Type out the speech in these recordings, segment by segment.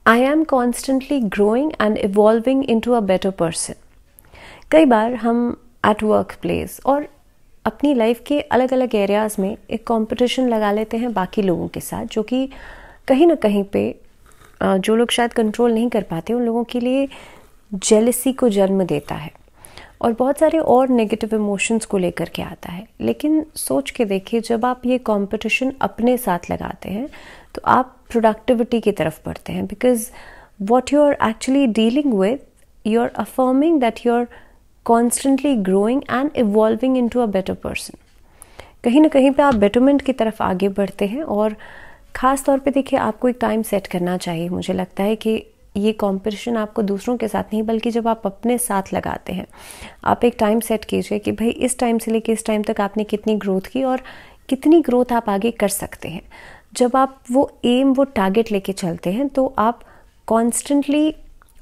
I am constantly growing and evolving into a better person. कई बार हम at work place और अपनी life के अलग अलग एरियाज़ में एक कंपटीशन लगा लेते हैं बाकी लोगों के साथ, जो कि कहीं ना कहीं पे जो लोग शायद कंट्रोल नहीं कर पाते उन लोगों के लिए जेलसी को जन्म देता है और बहुत सारे और नेगेटिव इमोशंस को लेकर के आता है। लेकिन सोच के देखिए, जब आप ये कंपटीशन अपने साथ लगाते हैं तो आप प्रोडक्टिविटी की तरफ बढ़ते हैं, because what you are actually dealing with, you are affirming that you are constantly growing and evolving into a better person. कहीं ना कहीं पे आप बेटरमेंट की तरफ आगे बढ़ते हैं। और ख़ास तौर पे देखिए, आपको एक टाइम सेट करना चाहिए। मुझे लगता है कि ये कंपटीशन आपको दूसरों के साथ नहीं, बल्कि जब आप अपने साथ लगाते हैं, आप एक टाइम सेट कीजिए कि भाई इस टाइम से लेके इस टाइम तक आपने कितनी ग्रोथ की और कितनी ग्रोथ आप आगे कर सकते हैं। जब आप वो एम, वो टारगेट लेके चलते हैं तो आप कॉन्स्टेंटली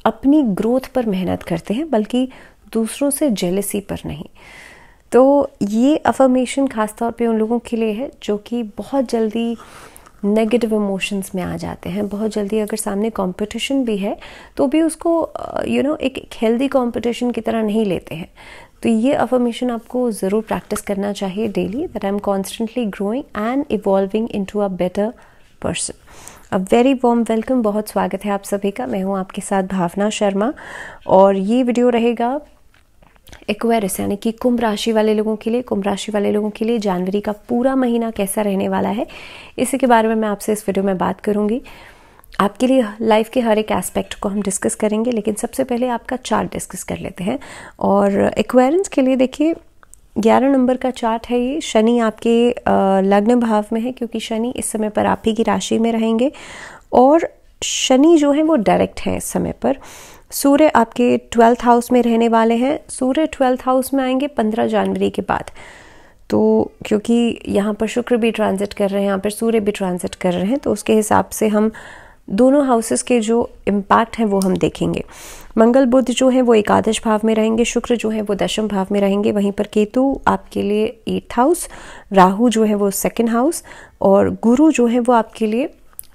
अपनी ग्रोथ पर मेहनत करते हैं, बल्कि दूसरों से जेलसी पर नहीं। तो ये अफर्मेशन खास तौर पे उन लोगों के लिए है जो कि बहुत जल्दी नेगेटिव इमोशंस में आ जाते हैं। बहुत जल्दी अगर सामने कंपटीशन भी है तो भी उसको एक हेल्दी कंपटीशन की तरह नहीं लेते हैं। तो ये अफर्मेशन आपको ज़रूर प्रैक्टिस करना चाहिए daily, that I am constantly growing and evolving into a better person. A very warm welcome, बहुत स्वागत है आप सभी का। मैं हूँ आपके साथ भावना शर्मा और ये वीडियो रहेगा एक्वेरियस यानी कि कुंभ राशि वाले लोगों के लिए। कुंभ राशि वाले लोगों के लिए जनवरी का पूरा महीना कैसा रहने वाला है, इसी के बारे में मैं आपसे इस वीडियो में बात करूंगी। आपके लिए लाइफ के हर एक एस्पेक्ट को हम डिस्कस करेंगे, लेकिन सबसे पहले आपका चार्ट डिस्कस कर लेते हैं। और एक्वेरियस के लिए देखिए 11 नंबर का चार्ट है ये। शनि आपके लग्न भाव में है, क्योंकि शनि इस समय पर आप ही की राशि में रहेंगे और शनि जो है वो डायरेक्ट है इस समय पर। सूर्य आपके 12th हाउस में रहने वाले हैं। सूर्य 12th हाउस में आएंगे 15 जनवरी के बाद। तो क्योंकि यहाँ पर शुक्र भी ट्रांजिट कर रहे हैं, यहाँ पर सूर्य भी ट्रांजिट कर रहे हैं, तो उसके हिसाब से हम दोनों हाउसेस के जो इम्पैक्ट हैं वो हम देखेंगे। मंगल बुध जो है वो एकादश भाव में रहेंगे, शुक्र जो है वो दशम भाव में रहेंगे, वहीं पर केतु आपके लिए 8th हाउस, राहु जो है वो 2nd हाउस और गुरु जो है वो आपके लिए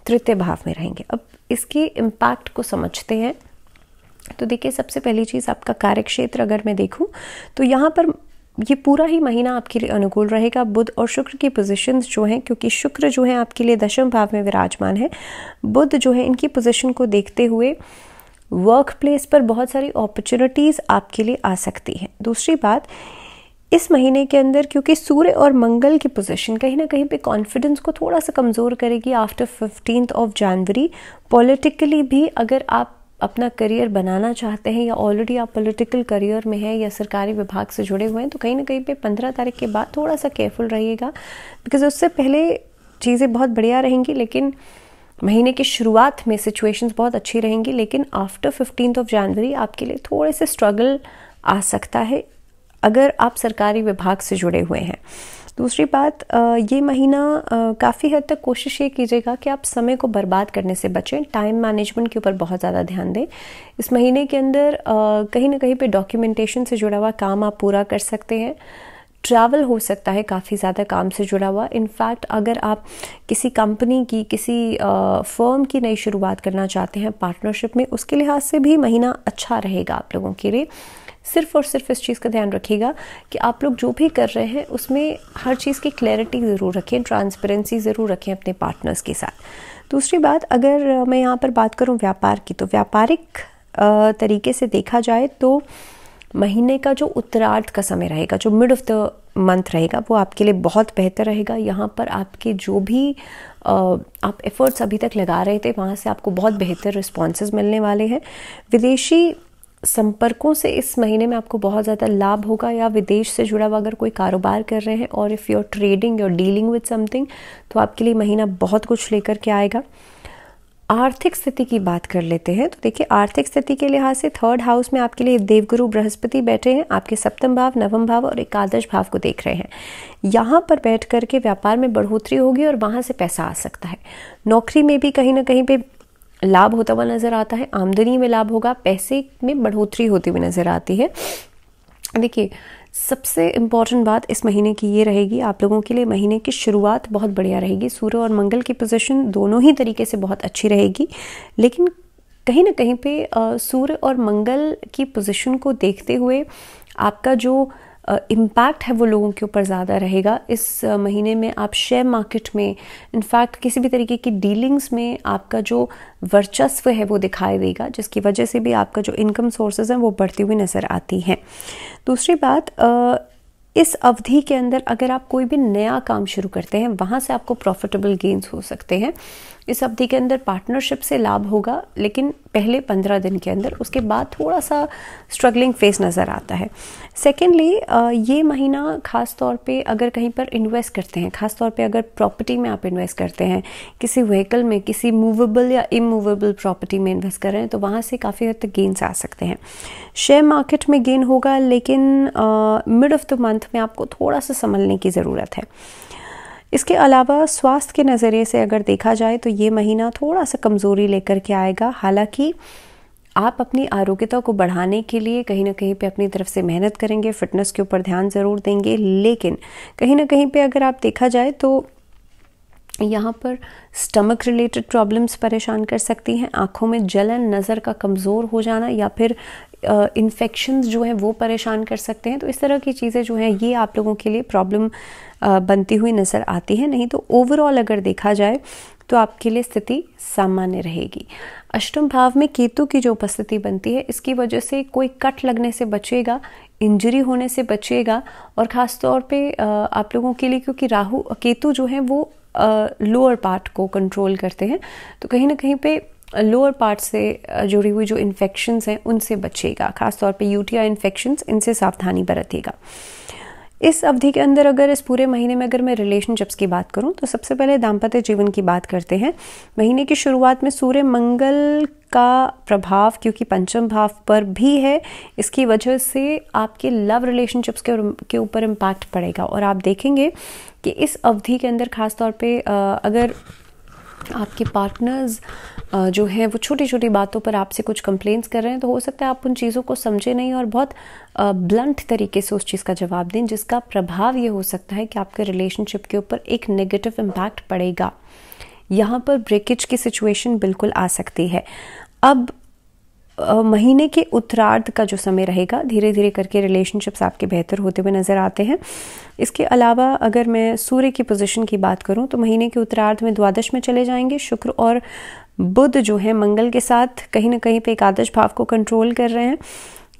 3य भाव में रहेंगे। अब इसके इम्पैक्ट को समझते हैं। तो देखिए, सबसे पहली चीज़ आपका कार्य क्षेत्र अगर मैं देखूं तो यहाँ पर ये पूरा ही महीना आपके लिए अनुकूल रहेगा। बुध और शुक्र की पोजीशंस जो हैं, क्योंकि शुक्र जो है आपके लिए दशम भाव में विराजमान है, बुध जो है इनकी पोजीशन को देखते हुए वर्क प्लेस पर बहुत सारी अपॉर्चुनिटीज़ आपके लिए आ सकती हैं। दूसरी बात, इस महीने के अंदर क्योंकि सूर्य और मंगल की पोजीशन कहीं ना कहीं पे कॉन्फिडेंस को थोड़ा सा कमज़ोर करेगी after 15th of January. Politically भी अगर आप अपना करियर बनाना चाहते हैं या ऑलरेडी आप पॉलिटिकल करियर में हैं या सरकारी विभाग से जुड़े हुए हैं, तो कहीं ना कहीं पे 15 तारीख के बाद थोड़ा सा केयरफुल रहिएगा, बिकॉज उससे पहले चीज़ें बहुत बढ़िया रहेंगी। लेकिन महीने की शुरुआत में सिचुएशंस बहुत अच्छी रहेंगी, लेकिन आफ्टर 15th ऑफ जनवरी आपके लिए थोड़े से स्ट्रगल आ सकता है अगर आप सरकारी विभाग से जुड़े हुए हैं। दूसरी बात, ये महीना काफ़ी हद तक कोशिश ये कीजिएगा कि आप समय को बर्बाद करने से बचें। टाइम मैनेजमेंट के ऊपर बहुत ज़्यादा ध्यान दें। इस महीने के अंदर कहीं ना कहीं पे डॉक्यूमेंटेशन से जुड़ा हुआ काम आप पूरा कर सकते हैं। ट्रैवल हो सकता है काफ़ी ज़्यादा काम से जुड़ा हुआ। इनफैक्ट अगर आप किसी कंपनी की, किसी फर्म की नई शुरुआत करना चाहते हैं पार्टनरशिप में, उसके लिहाज से भी महीना अच्छा रहेगा आप लोगों के लिए। सिर्फ और सिर्फ इस चीज़ का ध्यान रखिएगा कि आप लोग जो भी कर रहे हैं उसमें हर चीज़ की क्लैरिटी ज़रूर रखें, ट्रांसपेरेंसी ज़रूर रखें अपने पार्टनर्स के साथ। दूसरी बात, अगर मैं यहाँ पर बात करूँ व्यापार की, तो व्यापारिक तरीके से देखा जाए तो महीने का जो उत्तरार्ध का समय रहेगा, जो मिड ऑफ द मंथ रहेगा, वो आपके लिए बहुत बेहतर रहेगा। यहाँ पर आपके जो भी आप एफर्ट्स अभी तक लगा रहे थे वहाँ से आपको बहुत बेहतर रिस्पॉन्सेज मिलने वाले हैं। विदेशी संपर्कों से इस महीने में आपको बहुत ज़्यादा लाभ होगा, या विदेश से जुड़ा हुआ अगर कोई कारोबार कर रहे हैं और if you are trading, you are dealing with something, तो आपके लिए महीना बहुत कुछ लेकर के आएगा। आर्थिक स्थिति की बात कर लेते हैं। तो देखिए, आर्थिक स्थिति के लिहाज से 3rd हाउस में आपके लिए देवगुरु बृहस्पति बैठे हैं, आपके 7th भाव, 9th भाव और एकादश भाव को देख रहे हैं। यहाँ पर बैठ करके व्यापार में बढ़ोतरी होगी और वहाँ से पैसा आ सकता है। नौकरी में भी कहीं ना कहीं पे लाभ होता हुआ नजर आता है, आमदनी में लाभ होगा, पैसे में बढ़ोतरी होती हुई नजर आती है। देखिए, सबसे इम्पॉर्टेंट बात इस महीने की ये रहेगी, आप लोगों के लिए महीने की शुरुआत बहुत बढ़िया रहेगी। सूर्य और मंगल की पोजीशन दोनों ही तरीके से बहुत अच्छी रहेगी, लेकिन कहीं ना कहीं पे सूर्य और मंगल की पोजीशन को देखते हुए आपका जो इम्पैक्ट है वो लोगों के ऊपर ज़्यादा रहेगा। इस महीने में आप शेयर मार्केट में, इनफैक्ट किसी भी तरीके की डीलिंग्स में आपका जो वर्चस्व है वो दिखाई देगा, जिसकी वजह से भी आपका जो इनकम सोर्सेज हैं वो बढ़ती हुई नज़र आती हैं। दूसरी बात, इस अवधि के अंदर अगर आप कोई भी नया काम शुरू करते हैं वहाँ से आपको प्रॉफिटेबल गेन्स हो सकते हैं। इस अवधि के अंदर पार्टनरशिप से लाभ होगा, लेकिन पहले 15 दिन के अंदर, उसके बाद थोड़ा सा स्ट्रगलिंग फेस नज़र आता है। सेकेंडली, ये महीना खास तौर पे अगर कहीं पर इन्वेस्ट करते हैं, खास तौर पे अगर प्रॉपर्टी में आप इन्वेस्ट करते हैं, किसी व्हीकल में, किसी मूवेबल या इमूवेबल प्रॉपर्टी में इन्वेस्ट कर रहे हैं, तो वहाँ से काफ़ी हद तक गेन्स आ सकते हैं। शेयर मार्केट में गेन होगा, लेकिन मिड ऑफ द मंथ में आपको थोड़ा सा संभलने की ज़रूरत है। इसके अलावा स्वास्थ्य के नज़रिए से अगर देखा जाए तो ये महीना थोड़ा सा कमज़ोरी लेकर के आएगा। हालांकि आप अपनी आरोग्यता को बढ़ाने के लिए कहीं ना कहीं पे अपनी तरफ से मेहनत करेंगे, फिटनेस के ऊपर ध्यान ज़रूर देंगे, लेकिन कहीं ना कहीं पे अगर आप देखा जाए तो यहाँ पर स्टमक रिलेटेड प्रॉब्लम्स परेशान कर सकती हैं। आँखों में जलन, नज़र का कमज़ोर हो जाना या फिर इन्फेक्शंस जो हैं वो परेशान कर सकते हैं। तो इस तरह की चीज़ें जो हैं ये आप लोगों के लिए प्रॉब्लम बनती हुई नज़र आती है। नहीं तो ओवरऑल अगर देखा जाए तो आपके लिए स्थिति सामान्य रहेगी। अष्टम भाव में केतु की जो उपस्थिति बनती है, इसकी वजह से कोई कट लगने से बचेगा, इंजरी होने से बचेगा। और ख़ास तौर पे आप लोगों के लिए, क्योंकि केतु जो है वो लोअर पार्ट को कंट्रोल करते हैं, तो कहीं ना कहीं पे लोअर पार्ट से जुड़ी हुई जो इन्फेक्शंस हैं उनसे बचेगा। खासतौर पे यूटीआई इन्फेक्शंस, इनसे सावधानी बरतिएगा। इस अवधि के अंदर अगर इस पूरे महीने में अगर मैं रिलेशनशिप्स की बात करूं तो सबसे पहले दाम्पत्य जीवन की बात करते हैं। महीने की शुरुआत में सूर्य मंगल का प्रभाव क्योंकि पंचम भाव पर भी है, इसकी वजह से आपके लव रिलेशनशिप्स के ऊपर इम्पैक्ट पड़ेगा। और आप देखेंगे कि इस अवधि के अंदर खास तौर पे अगर आपके पार्टनर्स जो हैं वो छोटी छोटी बातों पर आपसे कुछ कंप्लेंट्स कर रहे हैं, तो हो सकता है आप उन चीज़ों को समझे नहीं और बहुत ब्लंट तरीके से उस चीज़ का जवाब दें, जिसका प्रभाव ये हो सकता है कि आपके रिलेशनशिप के ऊपर एक नेगेटिव इम्पैक्ट पड़ेगा। यहाँ पर ब्रेकेज की सिचुएशन बिल्कुल आ सकती है। अब महीने के उत्तरार्ध का जो समय रहेगा, धीरे धीरे करके रिलेशनशिप्स आपके बेहतर होते हुए नज़र आते हैं। इसके अलावा अगर मैं सूर्य की पोजीशन की बात करूं तो महीने के उत्तरार्ध में द्वादश में चले जाएंगे। शुक्र और बुध जो है मंगल के साथ कहीं ना कहीं पे एकादश भाव को कंट्रोल कर रहे हैं।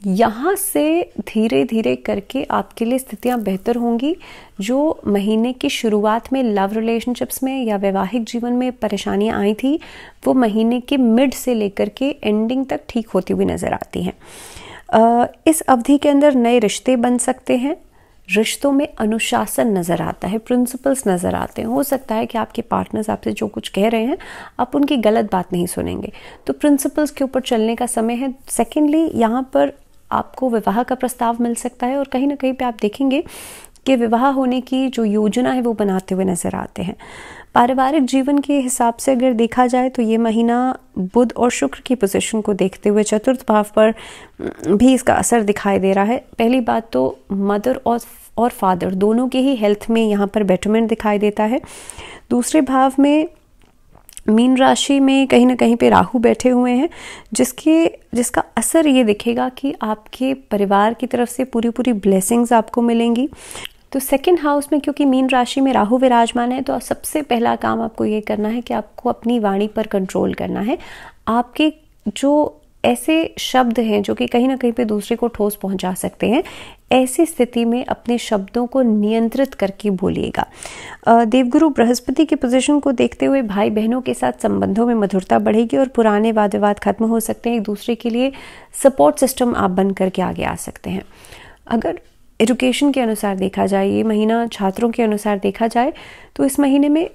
यहाँ से धीरे धीरे करके आपके लिए स्थितियाँ बेहतर होंगी। जो महीने की शुरुआत में लव रिलेशनशिप्स में या वैवाहिक जीवन में परेशानियाँ आई थी, वो महीने के मिड से लेकर के एंडिंग तक ठीक होती हुई नज़र आती हैं। इस अवधि के अंदर नए रिश्ते बन सकते हैं। रिश्तों में अनुशासन नज़र आता है, प्रिंसिपल्स नज़र आते हैं। हो सकता है कि आपके पार्टनर्स आपसे जो कुछ कह रहे हैं आप उनकी गलत बात नहीं सुनेंगे, तो प्रिंसिपल्स के ऊपर चलने का समय है। सेकेंडली, यहाँ पर आपको विवाह का प्रस्ताव मिल सकता है और कहीं ना कहीं पे आप देखेंगे कि विवाह होने की जो योजना है वो बनाते हुए नजर आते हैं। पारिवारिक जीवन के हिसाब से अगर देखा जाए तो ये महीना बुध और शुक्र की पोजीशन को देखते हुए चतुर्थ भाव पर भी इसका असर दिखाई दे रहा है। पहली बात तो मदर और फादर दोनों के ही हेल्थ में यहाँ पर बेटरमेंट दिखाई देता है। दूसरे भाव में मीन राशि में कहीं ना कहीं पे राहु बैठे हुए हैं, जिसका असर ये दिखेगा कि आपके परिवार की तरफ से पूरी पूरी ब्लेसिंग्स आपको मिलेंगी। तो सेकंड हाउस में क्योंकि मीन राशि में राहु विराजमान है, तो सबसे पहला काम आपको ये करना है कि आपको अपनी वाणी पर कंट्रोल करना है। आपके जो ऐसे शब्द हैं जो कि कहीं ना कहीं पे दूसरे को ठोस पहुंचा सकते हैं, ऐसी स्थिति में अपने शब्दों को नियंत्रित करके बोलिएगा। देवगुरु बृहस्पति की पोजीशन को देखते हुए भाई बहनों के साथ संबंधों में मधुरता बढ़ेगी और पुराने वाद विवाद खत्म हो सकते हैं। एक दूसरे के लिए सपोर्ट सिस्टम आप बन करके आगे आ सकते हैं। अगर एजुकेशन के अनुसार देखा जाए, ये महीना छात्रों के अनुसार देखा जाए, तो इस महीने में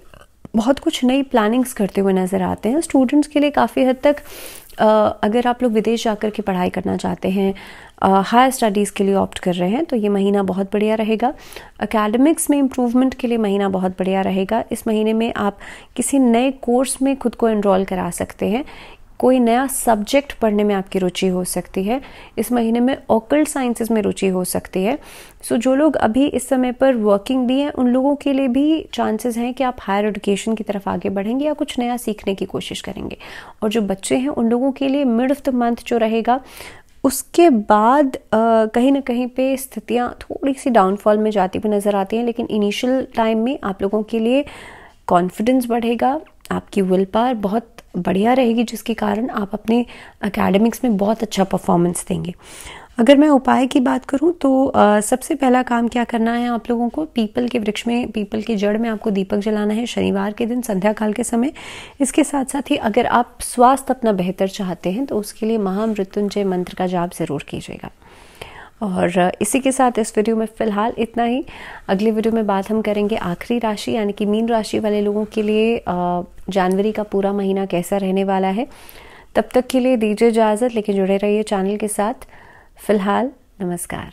बहुत कुछ नई प्लानिंग्स करते हुए नज़र आते हैं। स्टूडेंट्स के लिए काफ़ी हद तक अगर आप लोग विदेश जाकर के पढ़ाई करना चाहते हैं, हायर स्टडीज़ के लिए ऑप्ट कर रहे हैं, तो ये महीना बहुत बढ़िया रहेगा। एकेडमिक्स में इम्प्रूवमेंट के लिए महीना बहुत बढ़िया रहेगा। इस महीने में आप किसी नए कोर्स में खुद को एनरोल करा सकते हैं। कोई नया सब्जेक्ट पढ़ने में आपकी रुचि हो सकती है। इस महीने में ऑकल्ट साइंसेस में रुचि हो सकती है। सो जो लोग अभी इस समय पर वर्किंग भी हैं उन लोगों के लिए भी चांसेस हैं कि आप हायर एजुकेशन की तरफ आगे बढ़ेंगे या कुछ नया सीखने की कोशिश करेंगे। और जो बच्चे हैं उन लोगों के लिए मिड ऑफ द मंथ जो रहेगा उसके बाद कहीं ना कहीं पे स्थितियाँ थोड़ी सी डाउनफॉल में जाती हुई नज़र आती हैं, लेकिन इनिशियल टाइम में आप लोगों के लिए कॉन्फिडेंस बढ़ेगा, आपकी विल पावर बहुत बढ़िया रहेगी, जिसके कारण आप अपने एकेडमिक्स में बहुत अच्छा परफॉर्मेंस देंगे। अगर मैं उपाय की बात करूं तो सबसे पहला काम क्या करना है आप लोगों को, पीपल के वृक्ष में, पीपल की जड़ में आपको दीपक जलाना है शनिवार के दिन संध्या काल के समय। इसके साथ साथ ही अगर आप स्वास्थ्य अपना बेहतर चाहते हैं तो उसके लिए महामृत्युंजय मंत्र का जाप ज़रूर कीजिएगा। और इसी के साथ इस वीडियो में फ़िलहाल इतना ही। अगली वीडियो में बात हम करेंगे आखिरी राशि यानी कि मीन राशि वाले लोगों के लिए जनवरी का पूरा महीना कैसा रहने वाला है। तब तक के लिए दीजिए इजाज़त, लेकिन जुड़े रहिए चैनल के साथ। फ़िलहाल नमस्कार।